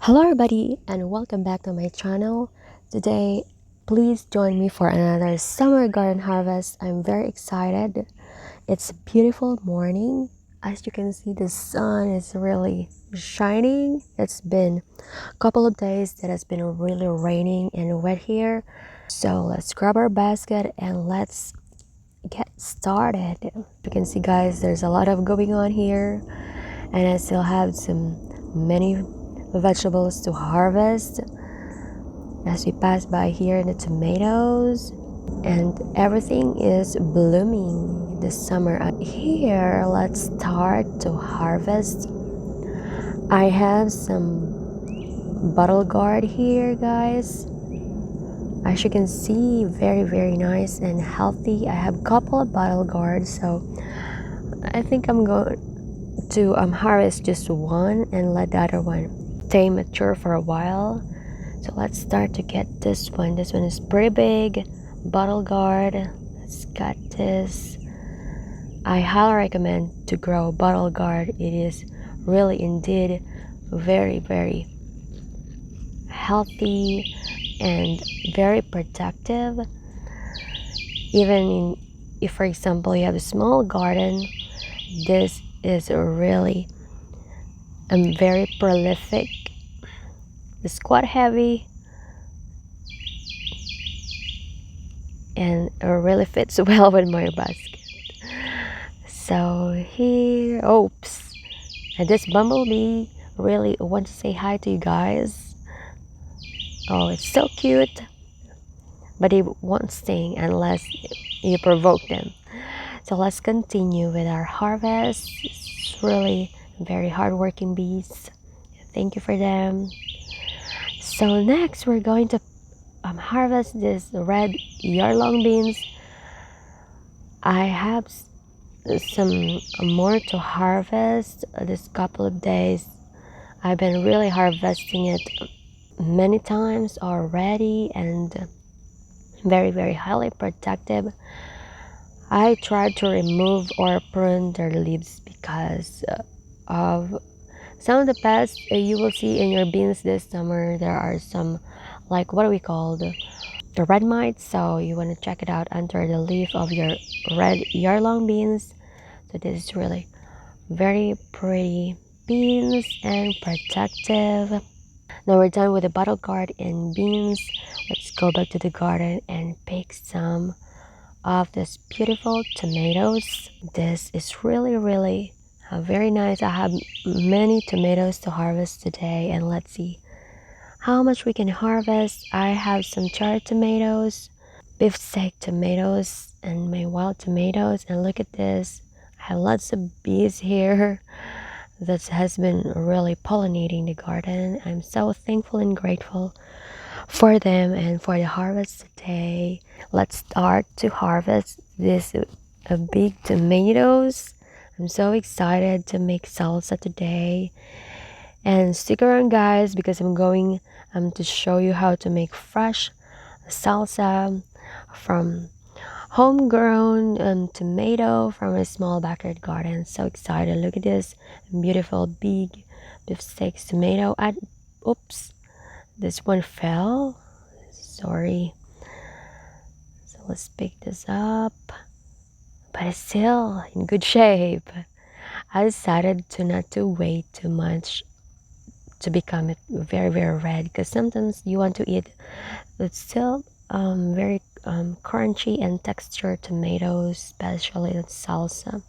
Hello everybody and welcome back to my channel. Today, please join me for another summer garden harvest. I'm very excited. It's a beautiful morning. As you can see, the sun is really shining. It's been a couple of days that has been really raining and wet here. So let's grab our basket and let's get started. You can see guys, there's a lot of going on here and I still have many vegetables to harvest as we pass by here. The tomatoes and everything is blooming this summer. Here, let's start to harvest. I have some bottle gourd here, guys. As you can see, very nice and healthy. I have a couple of bottle gourd, so I think I'm going to harvest just one and let the other one stay mature for a while. So let's start to get this one. This one is pretty big. Bottle gourd. Let's got this. I highly recommend to grow bottle gourd. It is really indeed very healthy and very productive. Even if for example you have a small garden, this is really very prolific. It's quite heavy and it really fits well with my basket. So here, oops, and this bumblebee really want to say hi to you guys. Oh, it's so cute, but they won't sting unless you provoke them. So let's continue with our harvest. It's really very hardworking bees. Thank you for them. So next we're going to harvest this red year-long beans. I have some more to harvest this couple of days. I've been really harvesting it many times already and very highly productive. I tried to remove or prune their leaves because of some of the pests you will see in your beans this summer. There are some, like, what do we call the red mites, so you want to check it out under the leaf of your red year-long beans. So this is really very pretty beans and protective. Now we're done with the bottle gourd and beans. Let's go back to the garden and pick some of these beautiful tomatoes. This is really very nice. I have many tomatoes to harvest today, and let's see how much we can harvest. I have some cherry tomatoes, beefsteak tomatoes, and my wild tomatoes. And look at this, I have lots of bees here that has been really pollinating the garden. I'm so thankful and grateful for them and for the harvest today. Let's start to harvest this big tomatoes. I'm so excited to make salsa today. And stick around guys, because I'm going to show you how to make fresh salsa from homegrown tomato from a small backyard garden. So excited. Look at this beautiful big beefsteak tomato. Oops, this one fell, sorry. So let's pick this up, but it's still in good shape. I decided to not to wait too much to become it very red, because sometimes you want to eat it's still very crunchy and textured tomatoes, especially in salsa.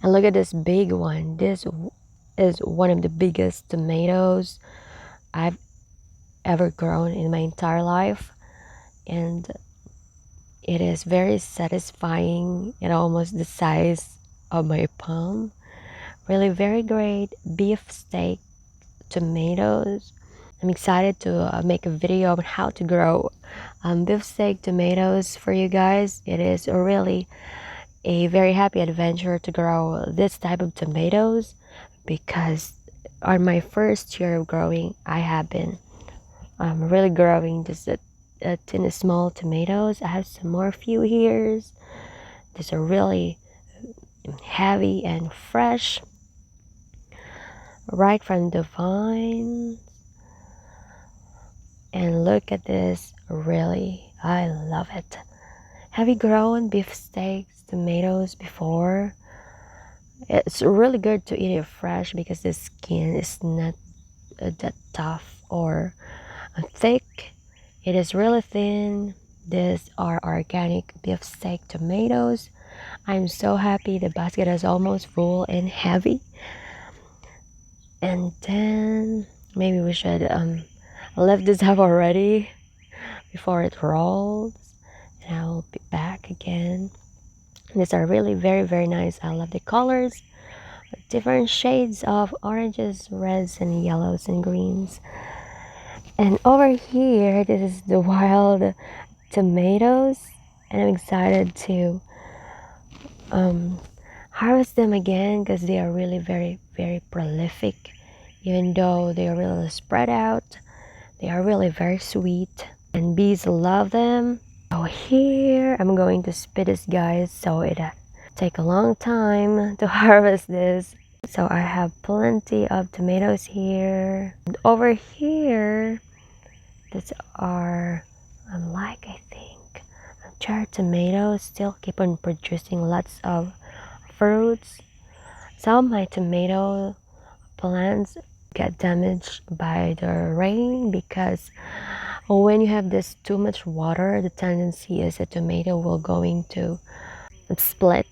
And look at this big one. This is one of the biggest tomatoes I've ever grown in my entire life, and it is very satisfying and almost the size of my palm. Really very great beefsteak tomatoes. I'm excited to make a video on how to grow beefsteak tomatoes for you guys. It is really a very happy adventure to grow this type of tomatoes, because on my first year of growing, I have been really growing just a tin of small tomatoes. I have some more few here. These are really heavy and fresh. right from the vine. And look at this, really, I love it. Have you grown beefsteaks, tomatoes before? It's really good to eat it fresh because the skin is not that tough or thick. It is really thin. These are organic beefsteak tomatoes. I'm so happy the basket is almost full and heavy. And then maybe we should lift this up already before it rolls. And I will be back again. These are really very nice. I love the colors, different shades of oranges, reds, and yellows and greens. And over here, this is the wild tomatoes, and I'm excited to um, harvest them again because they are really very prolific. Even though they are really spread out, they are really very sweet, and bees love them. So here, I'm going to spit this, guys, so it take a long time to harvest this. So I have plenty of tomatoes here. And over here, these are like, I think, cherry tomatoes still keep on producing lots of fruits. Some of my tomato plants get damaged by the rain because when you have this too much water, the tendency is a tomato will going to split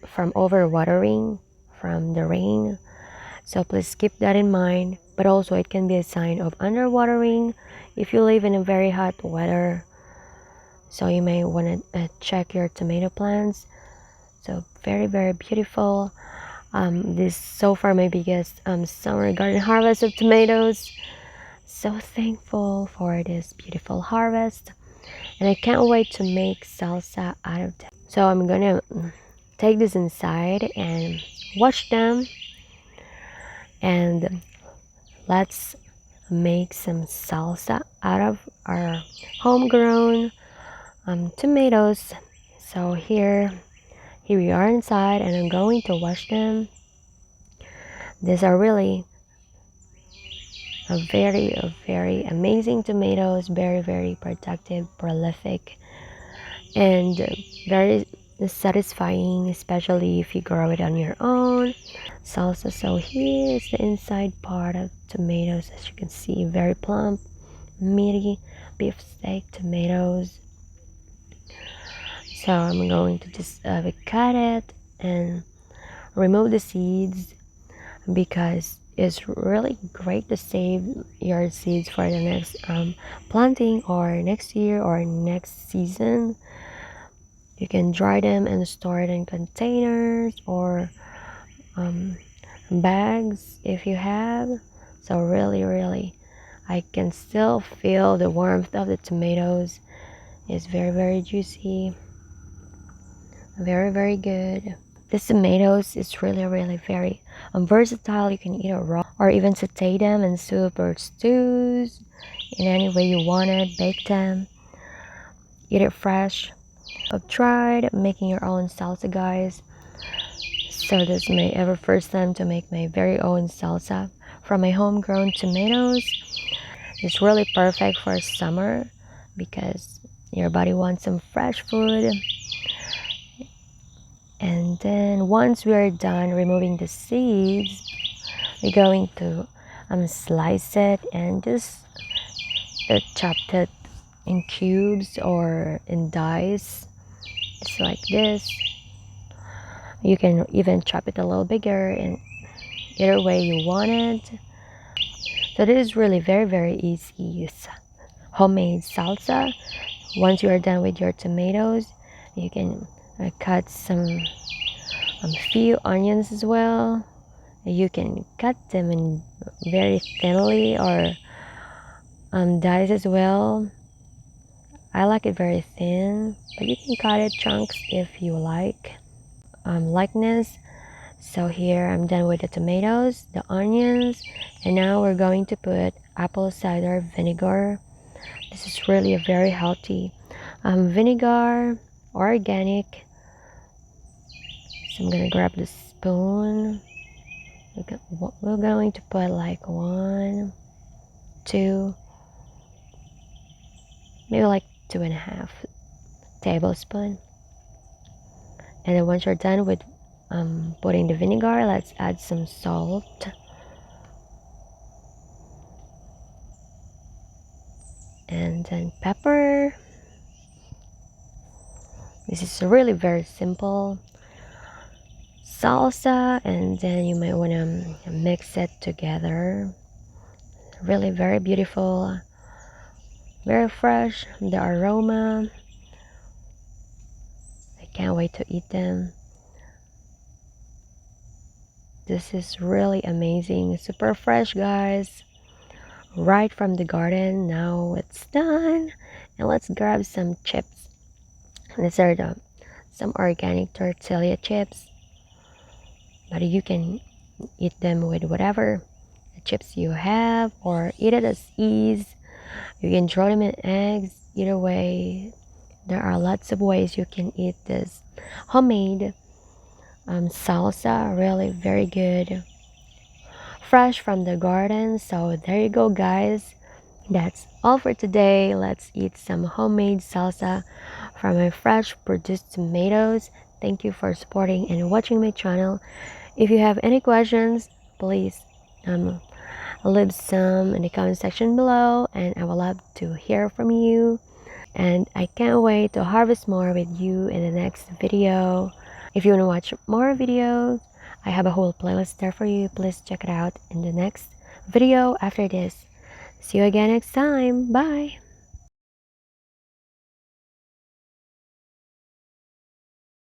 from overwatering from the rain. So please keep that in mind. But also it can be a sign of underwatering if you live in a very hot weather. So you may want to check your tomato plants. So very beautiful. This so far my biggest summer garden harvest of tomatoes. So thankful for this beautiful harvest, and I can't wait to make salsa out of them. So I'm gonna take this inside and wash them, and let's make some salsa out of our homegrown tomatoes. So here we are inside, and I'm going to wash them. These are really very amazing tomatoes, very productive, prolific, and very satisfying, especially if you grow it on your own. Salsa. So here is the inside part of tomatoes. As you can see, very plump, meaty beef steak tomatoes. So I'm going to just cut it and remove the seeds because it's really great to save your seeds for the next planting or next year or next season. You can dry them and store it in containers or bags if you have. So really I can still feel the warmth of the tomatoes. It's very juicy, very good. This tomatoes is really very versatile. You can eat it raw or even saute them in soup or stews in any way you want it. Bake them, eat it fresh. I've tried making your own salsa, guys. So this is my ever first time to make my very own salsa from my homegrown tomatoes. It's really perfect for summer because your body wants some fresh food. And then once we are done removing the seeds, we're going to slice it and just chop it in cubes or in dice. It's like this. You can even chop it a little bigger in either way you want it. So this is really very easy. It's homemade salsa. Once you are done with your tomatoes, you can cut some few onions as well. You can cut them in very thinly or dice as well. I like it very thin, but you can cut it chunks if you like likeness. So here I'm done with the tomatoes, the onions, and now we're going to put apple cider vinegar. This is really a very healthy vinegar, organic. So I'm gonna grab the spoon We're going to put like one, two, maybe like 2.5 tablespoons. And then once you're done with putting the vinegar, let's add some salt and then pepper. This is really very simple. Salsa, and then you might want to mix it together. Really very beautiful, very fresh. The aroma, I can't wait to eat them. This is really amazing, super fresh, guys, right from the garden. Now it's done, and let's grab some chips. These are some organic tortilla chips, but you can eat them with whatever chips you have, or eat it as is. You can throw them in eggs. Either way, there are lots of ways you can eat this homemade salsa. Really very good, fresh from the garden. So there you go, guys. That's all for today. Let's eat some homemade salsa from my fresh produced tomatoes. Thank you for supporting and watching my channel. If you have any questions, please leave some in the comment section below, and I would love to hear from you. And I can't wait to harvest more with you in the next video. If you want to watch more videos, I have a whole playlist there for you. Please check it out in the next video after this. See you again next time. Bye.